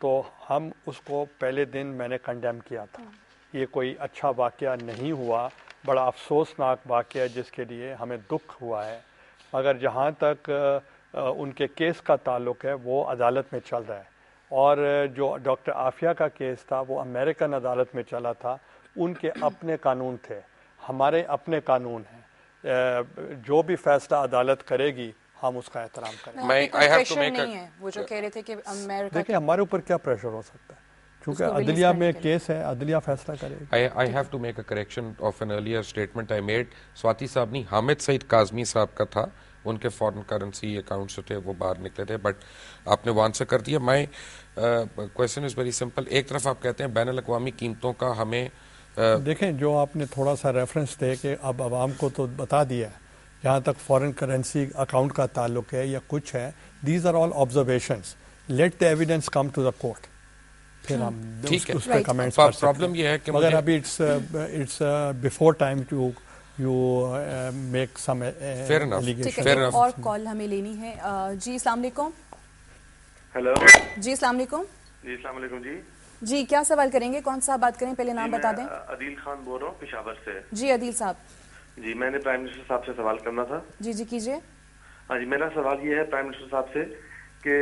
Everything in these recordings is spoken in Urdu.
تو ہم اس کو پہلے دن میں نے کنڈیم کیا تھا. یہ کوئی اچھا واقعہ نہیں ہوا, بڑا افسوسناک واقعہ جس کے لیے ہمیں دکھ ہوا ہے. مگر جہاں تک ان کے کیس کا تعلق ہے وہ عدالت میں چل رہا ہے, اور جو ڈاکٹر عافیہ کا کیس تھا وہ امریکن عدالت میں چلا تھا. ان کے اپنے قانون تھے, ہمارے اپنے قانون ہیں. جو بھی فیصلہ عدالت کرے گی ہم اس کا احترام کریں گے. وہ جو کہہ رہے تھے کہ امریکہ دیکھیں ہمارے اوپر کیا پریشر ہو سکتا ہے, چونکہ عدلیہ میں کیس ہے, عدلیہ فیصلہ کرے گی. I have to make a correction of an earlier statement I made. Swati صاحب نہیں, حامد سعید کاظمی صاحب کا تھا, ان کے فارن کرنسی اکاؤنٹ سے تھے, وہ باہر نکلے تھے, بٹ آپ نے وہ آنسر کر دیا. مائی کویشچن از ویری سمپل. ایک طرف آپ کہتے ہیں بین الاقوامی قیمتوں کا ہمیں دیکھیں جو آپ نے تھوڑا سا ریفرنس دے کہ اب عوام کو تو بتا دیا ہے, جہاں تک فارن کرنسی اکاؤنٹ کا تعلق ہے یا کچھ ہے, these are all observations, let the evidence come to the court, پھر ہم اس پہ کمنٹس کر سکتے ہیں. مگر ابھی it's before time to you make some allegation. اور کال ہمیں لینی ہے. جی السلام علیکم. ہیلو جی السلام علیکم. جی السلام علیکم. جی کیا سوال کریں گے, کون سا بات کریں, پہلے نام بتا دیں. عدیل خان بول رہا ہوں پشاور سے. جی عدیل صاحب. جی میں نے پرائم منسٹر صاحب سے سوال کرنا تھا. جی جی کیجیے. ہاں جی, میرا سوال یہ ہے پرائم منسٹر صاحب سے کہ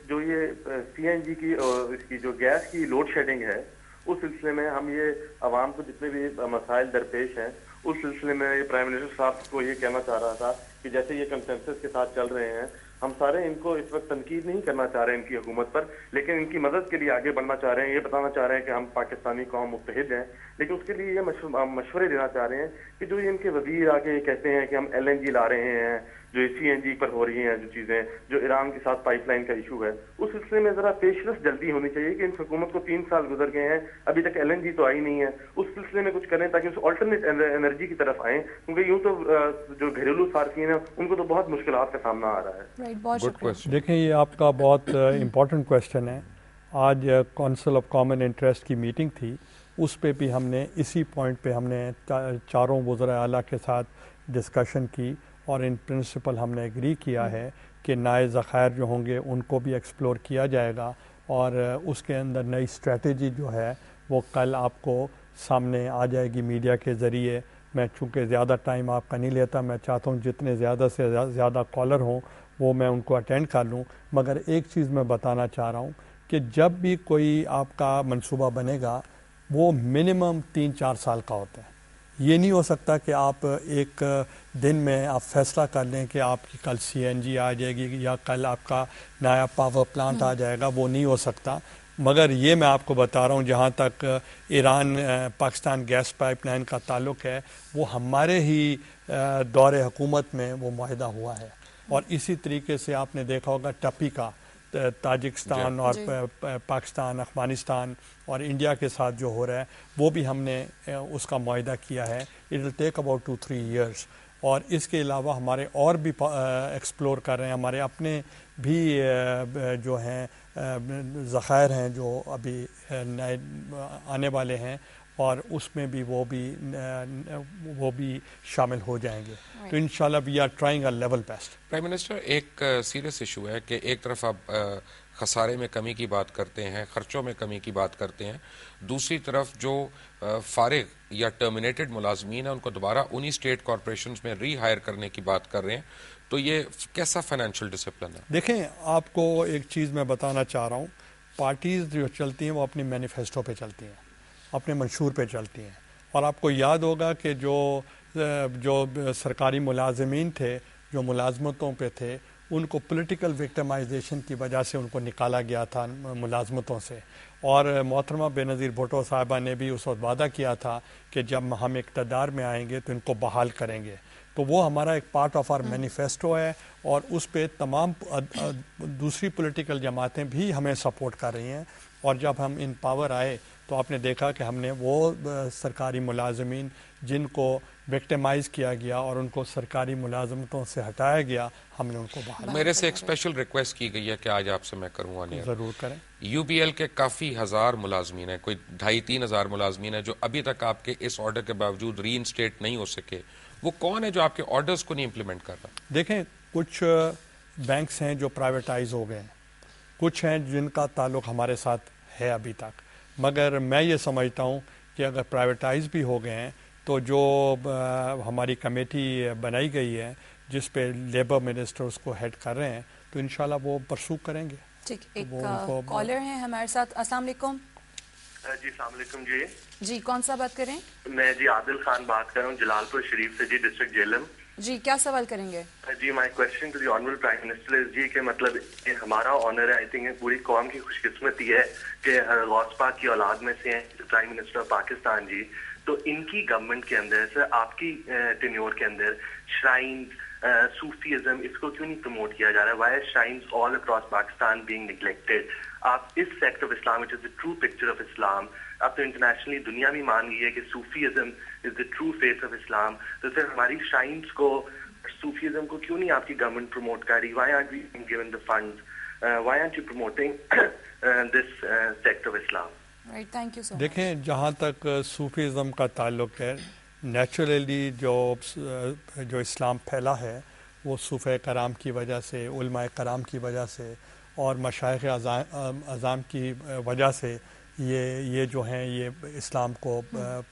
جو یہ سی این جی کی اور اس کی جو گیس کی لوڈ شیڈنگ ہے, اس سلسلے میں ہم یہ عوام کو جتنے بھی مسائل درپیش ہیں, اس سلسلے میں یہ پرائم منسٹر صاحب کو یہ کہنا چاہ رہا تھا کہ جیسے یہ کنسنسس کے ساتھ چل رہے ہیں, ہم سارے ان کو اس وقت تنقید نہیں کرنا چاہ رہے ہیں ان کی حکومت پر, لیکن ان کی مدد کے لیے آگے بڑھنا چاہ رہے ہیں. یہ بتانا چاہ رہے ہیں کہ ہم پاکستانی قوم متحد ہیں, لیکن اس کے لیے یہ مشورے دینا چاہ رہے ہیں کہ جو ان کے وزیر آگے یہ کہتے ہیں کہ ہم ایل این جی لا رہے ہیں, جو سی این جی پر ہو رہی ہیں جو چیزیں, جو ایران کے ساتھ پائپ لائن کا ایشو ہے, اس سلسلے میں ذرا پیشرفت جلدی ہونی چاہیے کہ ان حکومت کو 3 سال گزر گئے ہیں, ابھی تک ایل این جی تو آئی نہیں ہے. اس سلسلے میں کچھ کریں تاکہ اس آلٹرنیٹ انرجی کی طرف آئیں, کیونکہ یوں تو جو گھریلو صارفین ہیں ان کو تو بہت مشکلات کا سامنا آ رہا ہے. دیکھیں یہ آپ کا بہت امپورٹنٹ کویشچن ہے. آج کونسل آف کامن انٹرسٹ کی میٹنگ تھی, اس پہ بھی ہم نے اسی پوائنٹ پہ ہم نے چاروں وزراء اعلیٰ کے ساتھ ڈسکشن کی, اور ان پرنسپل ہم نے ایگری کیا ہے کہ نئے ذخائر جو ہوں گے ان کو بھی ایکسپلور کیا جائے گا, اور اس کے اندر نئی اسٹریٹجی جو ہے وہ کل آپ کو سامنے آ جائے گی میڈیا کے ذریعے. میں چونکہ زیادہ ٹائم آپ کا نہیں لیتا, میں چاہتا ہوں جتنے زیادہ سے زیادہ کالر ہوں وہ میں ان کو اٹینڈ کر لوں. مگر ایک چیز میں بتانا چاہ رہا ہوں کہ جب بھی کوئی آپ کا منصوبہ بنے گا وہ منیمم 3-4 سال کا ہوتا ہے. یہ نہیں ہو سکتا کہ آپ ایک دن میں آپ فیصلہ کر لیں کہ آپ کی کل سی این جی آ جائے گی یا کل آپ کا نیا پاور پلانٹ آ جائے گا, وہ نہیں ہو سکتا. مگر یہ میں آپ کو بتا رہا ہوں جہاں تک Iran Pakistan gas pipeline کا تعلق ہے, وہ ہمارے ہی دور حکومت میں وہ معاہدہ ہوا ہے. اور اسی طریقے سے آپ نے دیکھا ہوگا ٹپی کا تاجکستان اور پاکستان, افغانستان اور انڈیا کے ساتھ جو ہو رہا ہے وہ بھی ہم نے اس کا معاہدہ کیا ہے. It will take about 2-3 years. اور اس کے علاوہ ہمارے اور بھی ایکسپلور کر رہے ہیں, ہمارے اپنے بھی جو ہیں ذخائر ہیں جو ابھی نئے آنے والے ہیں, اور اس میں بھی وہ بھی شامل ہو جائیں گے. تو انشاءاللہ we are trying a level best. Prime minister, ایک سیریس ایشو ہے کہ ایک طرف آپ خسارے میں کمی کی بات کرتے ہیں, خرچوں میں کمی کی بات کرتے ہیں, دوسری طرف جو فارغ یا ٹرمینیٹڈ ملازمین ہیں ان کو دوبارہ انہی اسٹیٹ کارپوریشنز میں ری ہائر کرنے کی بات کر رہے ہیں. تو یہ کیسا فائنینشیل ڈسپلن ہے؟ دیکھیں آپ کو ایک چیز میں بتانا چاہ رہا ہوں, پارٹیز جو چلتی ہیں وہ اپنی مینیفیسٹو پہ چلتی ہیں, اپنے منشور پہ چلتی ہیں. اور آپ کو یاد ہوگا کہ جو سرکاری ملازمین تھے جو ملازمتوں پہ تھے ان کو پولیٹیکل وکٹمائزیشن کی وجہ سے ان کو نکالا گیا تھا ملازمتوں سے. اور محترمہ بے نظیر بھٹو صاحبہ نے بھی اس وقت وعدہ کیا تھا کہ جب ہم اقتدار میں آئیں گے تو ان کو بحال کریں گے. تو وہ ہمارا ایک پارٹ آف آر مینیفیسٹو ہے, اور اس پہ تمام دوسری پولیٹیکل جماعتیں بھی ہمیں سپورٹ کر رہی ہیں. اور جب ہم ان پاور آئے تو آپ نے دیکھا کہ ہم نے وہ سرکاری ملازمین جن کو وکٹمائز کیا گیا اور ان کو سرکاری ملازمتوں سے ہٹایا گیا, ہم نے ان کو بحال. میرے سے ایک اسپیشل ریکویسٹ کی گئی ہے کہ آج آپ سے میں کروں گا. ضرور کریں. یو بی ایل کے کافی ہزار ملازمین ہیں, کوئی 2,500-3 ہزار ملازمین ہیں جو ابھی تک آپ کے اس آرڈر کے باوجود ری انسٹیٹ نہیں ہو سکے. وہ کون ہے جو آپ کے آرڈرز کو نہیں امپلیمنٹ کر رہا؟ دیکھیں کچھ بینکس ہیں جو پرائیویٹائز ہو گئے ہیں, کچھ ہیں جن کا تعلق ہمارے ساتھ ہے ابھی تک، مگر میں یہ سمجھتا ہوں کہ اگر پرائیویٹائز بھی ہو گئے ہیں تو جو ہماری کمیٹی بنائی گئی ہے جس پہ لیبر منسٹر اس کو ہیڈ کر رہے ہیں تو انشاءاللہ وہ پرسو کریں گے. ٹھیک، ایک کالر ہیں ہمارے ساتھ. السلام علیکم. جی السلام علیکم. جی کون سا بات کریں؟ میں جی عادل خان بات کر رہا ہوں جلال پور شریف سے جی، ڈسٹرکٹ جیلم. جی کیا سوال کریں گے؟ جی my question to the honourable prime minister is جی کہ مطلب یہ ہمارا آنر ہے، آئی تھنک پوری قوم کی خوش قسمتی ہے کہ غوث پاک کی اولاد میں سے ہیں پرائم منسٹر آف پاکستان جی. تو ان کی گورنمنٹ کے اندر سر، آپ کی ٹینیور کے اندر شرائنز، صوفیزم، اس کو کیوں نہیں پروموٹ کیا جا رہا ہے؟ Why are shrines all across Pakistan being neglected? آپ اس sect of Islam which is the true picture of Islam, اب تو انٹرنیشنلی دنیا بھی مان گئی ہے کہ Sufism is the true face of Islam. تو سر ہماری شرائنز کو، صوفیزم کو کیوں نہیں آپ کی گورنمنٹ پروموٹ کر رہی؟ Why aren't we given the funds? Why aren't you promoting this sect of Islam? Right, thank you so much. دیکھیں جہاں تک صوفیزم کا تعلق ہے، نیچرلی جو اسلام پھیلا ہے وہ صوفہ کرام کی وجہ سے، علماء کرام کی وجہ سے اور مشائخ اعظام کی وجہ سے یہ جو ہیں یہ اسلام کو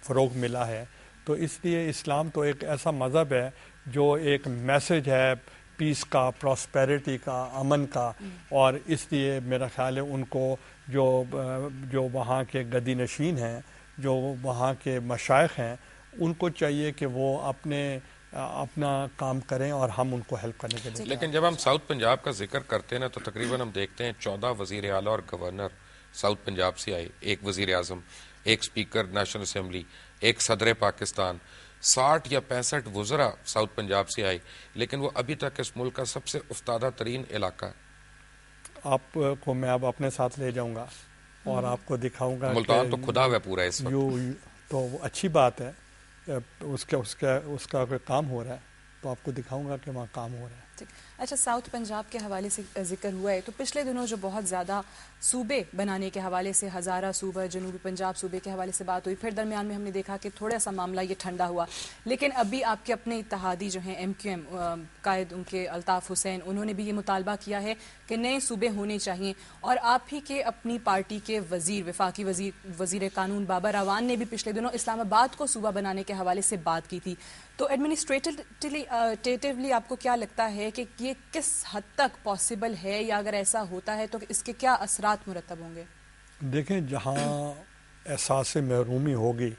فروغ ملا ہے. تو اس لیے اسلام تو ایک ایسا مذہب ہے جو ایک میسج ہے پیس کا، پراسپیرٹی کا، امن کا، اور اس لیے میرا خیال ہے ان کو جو وہاں کے گدی نشین ہیں، جو وہاں کے مشائخ ہیں، ان کو چاہیے کہ وہ اپنا کام کریں اور ہم ان کو ہیلپ کرنے کے لیے. لیکن جب ہم ساؤتھ پنجاب کا ذکر کرتے ہیں نا تو تقریباً ہم دیکھتے ہیں 14 وزیر اعلیٰ اور گورنر ساؤتھ پنجاب سے آئے، ایک وزیر اعظم، ایک اسپیکر نیشنل اسمبلی، ایک صدر پاکستان، 60 یا 65 وزراء ساؤتھ پنجاب سے آئے، لیکن وہ ابھی تک اس ملک کا سب سے افتادہ ترین علاقہ ہے. آپ کو میں اب اپنے ساتھ لے جاؤں گا اور آپ کو دکھاؤں گا ملتان تو کھدا ہوا پورا اس وقت. تو اچھی بات ہے، اس کا کوئی کام ہو رہا ہے تو آپ کو دکھاؤں گا کہ وہاں کام ہو رہا ہے. اچھا، ساؤتھ پنجاب کے حوالے سے ذکر ہوا ہے تو پچھلے دنوں جو بہت زیادہ صوبے بنانے کے حوالے سے، ہزارہ صوبہ، جنوبی پنجاب صوبے کے حوالے سے بات ہوئی، پھر درمیان میں ہم نے دیکھا کہ تھوڑا سا معاملہ یہ ٹھنڈا ہوا. لیکن ابھی آپ کے اپنے اتحادی جو ہیں ایم کیو ایم قائد ان کے الطاف حسین، انہوں نے بھی یہ مطالبہ کیا ہے کہ نئے صوبے ہونے چاہیے، اور آپ ہی کے اپنی پارٹی کے وفاقی وزیر قانون بابر اعوان نے بھی پچھلے دنوں اسلام آباد کو صوبہ بنانے کے حوالے سے بات کی تھی. تو ایڈمنسٹریٹولی آپ کو کیا لگتا ہے کہ یہ کس حد تک پاسبل ہے، یا اگر ایسا ہوتا ہے تو اس کے کیا اثرات مرتب ہوں گے؟ دیکھیں جہاں احساس محرومی ہوگی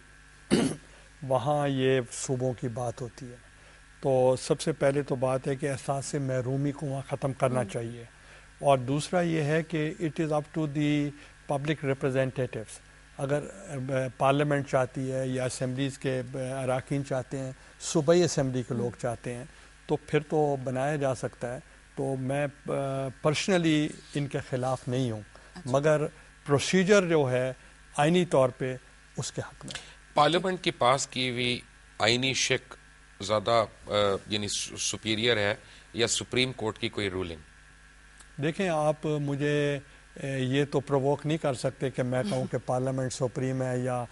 وہاں یہ صوبوں کی بات ہوتی ہے. تو سب سے پہلے تو بات ہے کہ احساس محرومی کو وہاں ختم کرنا چاہیے، اور دوسرا یہ ہے کہ it is up to the public representatives. اگر پارلیمنٹ چاہتی ہے یا اسمبلیز کے اراکین چاہتے ہیں، صوبائی اسمبلی کے لوگ چاہتے ہیں، تو پھر تو بنایا جا سکتا ہے. تو میں پرسنلی ان کے خلاف نہیں ہوں، مگر پروسیجر جو ہے آئینی طور پہ اس کے حق میں. پارلیمنٹ کی پاس کی ہوئی آئینی شک زیادہ یعنی سپیریئر ہے یا سپریم کورٹ کی کوئی رولنگ؟ دیکھیں آپ مجھے یہ تو پرووک نہیں کر سکتے کہ میں کہوں کہ پارلیمنٹ سپریم ہے یا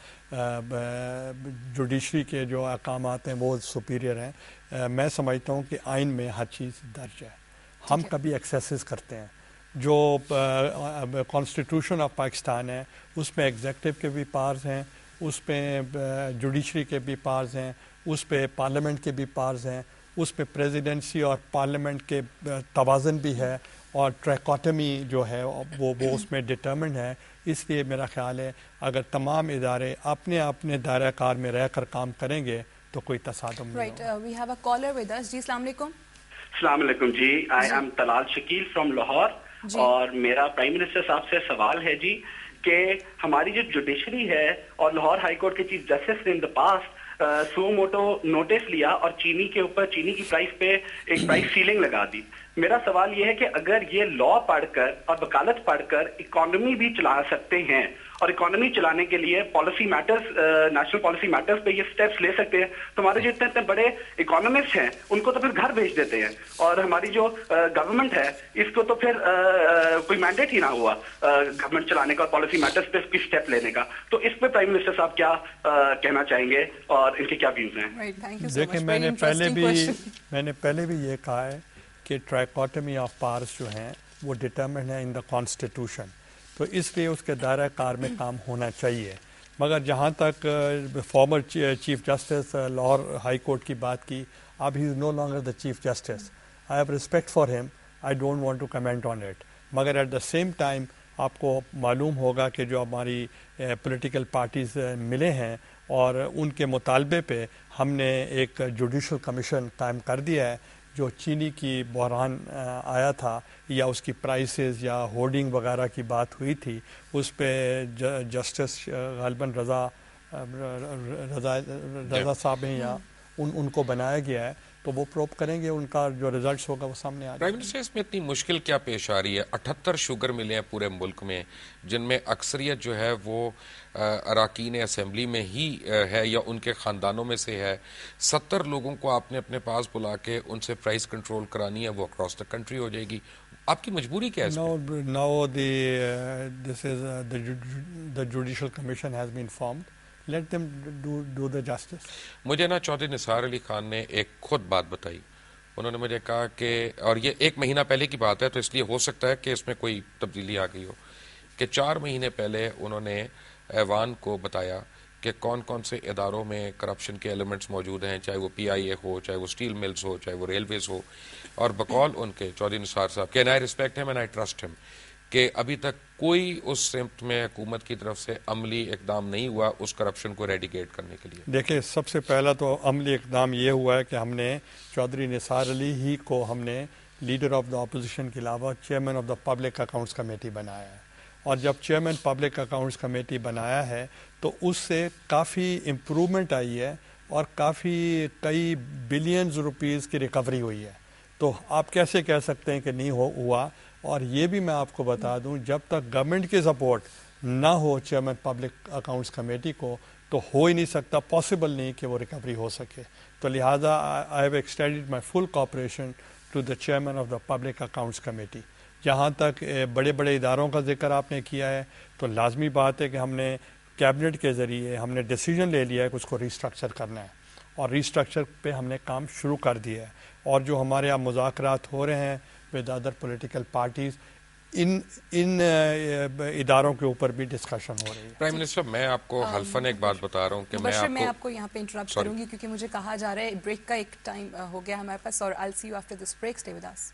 جوڈیشری کے جو احکامات ہیں وہ سپیریئر ہیں. میں سمجھتا ہوں کہ آئین میں ہر چیز درج ہے. ہم کبھی ایکسیسز کرتے ہیں. جو کانسٹیٹیوشن آف پاکستان ہے اس میں ایگزیکٹو کے بھی پارز ہیں، اس پہ جوڈیشری کے بھی پارز ہیں، اس پہ پارلیمنٹ کے بھی پارز ہیں، اس پہ پریزیڈنسی اور پارلیمنٹ کے توازن بھی ہے، اور ٹریکوٹمی جو ہے وہ اس میں ڈٹرمنڈ ہے. اس لیے میرا خیال ہے اگر تمام ادارے اپنے اپنے دائرہ کار میں رہ کر کام کریں گے تو کوئی تصادم نہیں ہوگا. We have a caller with us. جی السلام علیکم. السلام علیکم جی، I am Talal Shakeel from Lahore, اور میرا پرائم منسٹر صاحب سے سوال ہے جی کہ ہماری جو جوڈیشری ہے اور لاہور ہائی کورٹ کے چیف جسٹس نے in the past suo motu notice لیا اور چینی کے اوپر چینی کی پرائس پہ ایک پرائس سیلنگ لگا دی. میرا سوال یہ ہے کہ اگر یہ لا پڑھ کر اور وکالت پڑھ کر اکانومی بھی چلا سکتے ہیں اور اکانومی چلانے کے لیے policy matters, national policy matters پہ یہ سٹیپس لے سکتے ہیں، تو ہمارے جو اتنے بڑے اکانومسٹ ہیں ان کو تو پھر گھر بھیج دیتے ہیں، اور ہماری جو گورنمنٹ ہے اس کو تو پھر کوئی مینڈیٹ ہی نہ ہوا گورنمنٹ چلانے کا اور پالیسی میٹرز پہ کوئی سٹیپ لینے کا. تو اس پہ پرائم منسٹر صاحب کیا کہنا چاہیں گے اور ان کے کیا ویوز ہیں؟ دیکھیں میں نے پہلے بھی یہ کہا ہے کہ ٹرائکوٹمی آف پارس جو ہیں وہ ڈٹرمنڈ ہے ان دا کانسٹیٹیوشن، تو اس لیے اس کے دائرہ کار میں کام ہونا چاہیے. مگر جہاں تک former chief justice Lahore high court کی بات کی، اب he is no longer the chief justice. I have respect for him, I don't want to comment on it. مگر ایٹ دا سیم ٹائم آپ کو معلوم ہوگا کہ جو ہماری پولیٹیکل پارٹیز ملے ہیں اور ان کے مطالبے پہ ہم نے ایک جوڈیشل کمیشن قائم کر دیا ہے. جو چینی کی بحران آیا تھا یا اس کی پرائسز یا ہورڈنگ وغیرہ کی بات ہوئی تھی، اس پہ جسٹس غالباً رضا صاحب ہیں یا ان کو بنایا گیا ہے، تو وہ پروب کریں گے، ان کا جو ریزلٹس ہوگا وہ سامنے آ جائے گا. پرائم منسٹر، اس میں اتنی مشکل کیا پیش آ رہی ہے؟ 78 شوگر ملے ہیں پورے ملک میں، جن میں اکثریت جو ہے وہ اراکین اسمبلی میں ہی ہے یا ان کے خاندانوں میں سے ہے. 70 لوگوں کو آپ نے اپنے پاس بلا کے ان سے پرائس کنٹرول کرانی ہے، وہ اکراس دا کنٹری ہو جائے گی. آپ کی مجبوری کیا ہے؟ Now the judicial commission has been formed. Let them do the justice. مجھے نا چودھری نثار علی خان نے ایک خود بات بتائی. انہوں نے مجھے کہا کہ، اور یہ 1 مہینہ پہلے کی بات ہے تو اس لیے ہو سکتا ہے کہ اس میں کوئی تبدیلی آ گئی ہو، کہ 4 مہینے پہلے انہوں نے ایوان کو بتایا کہ کون کون سے اداروں میں کرپشن کے ایلیمنٹس موجود ہیں، چاہے وہ پی آئی اے ہو، چاہے وہ اسٹیل ملز ہو، چاہے وہ ریلویز ہو. اور بقول ان کے چودھری نثار صاحب کہ آئی ریسپیکٹ ہم اینڈ آئی ٹرسٹ ہم، کہ ابھی تک کوئی اس سمت میں حکومت کی طرف سے عملی اقدام نہیں ہوا اس کرپشن کو ریڈیکیٹ کرنے کے لیے. دیکھیں، سب سے پہلا تو عملی اقدام یہ ہوا ہے کہ ہم نے چودھری نثار علی ہی کو ہم نے لیڈر آف دا اپوزیشن کے علاوہ chairman of the public accounts committee بنایا ہے. اور جب چیئرمین پبلک اکاؤنٹس کمیٹی بنایا ہے تو اس سے کافی امپرومنٹ آئی ہے اور کئی بلینز روپیز کی ریکوری ہوئی ہے. تو آپ کیسے کہہ سکتے ہیں کہ نہیں ہوا؟ اور یہ بھی میں آپ کو بتا دوں، جب تک گورنمنٹ کی سپورٹ نہ ہو چیئرمین پبلک اکاؤنٹس کمیٹی کو تو ہو ہی نہیں سکتا، پاسبل نہیں کہ وہ ریکوری ہو سکے. تو لہٰذا I have extended my full cooperation to the chairman of the public accounts committee. جہاں تک بڑے بڑے اداروں کا ذکر آپ نے کیا ہے، تو لازمی بات ہے کہ ہم نے کیبنٹ کے ذریعے ہم نے ڈیسیجن لے لیا ہے کہ اس کو ریسٹرکچر کرنا ہے، اور ریسٹرکچر پہ ہم نے کام شروع کر دیا ہے. اور جو ہمارے یہاں مذاکرات ہو رہے ہیں ود ادر پولیٹیکل پارٹیز، ان اداروں کے اوپر بھی ڈسکشن ہو رہی ہے. پرائم منسٹر، میں آپ کو حلفاً ایک بات بتا رہا ہوں کہ میں آپ کو یہاں پہ انٹرپٹ کروں گی کیونکہ مجھے کہا جا رہا ہے بریک کا ایک ٹائم ہو گیا ہمارے پاس، اور I'll see you after this break. Stay with us.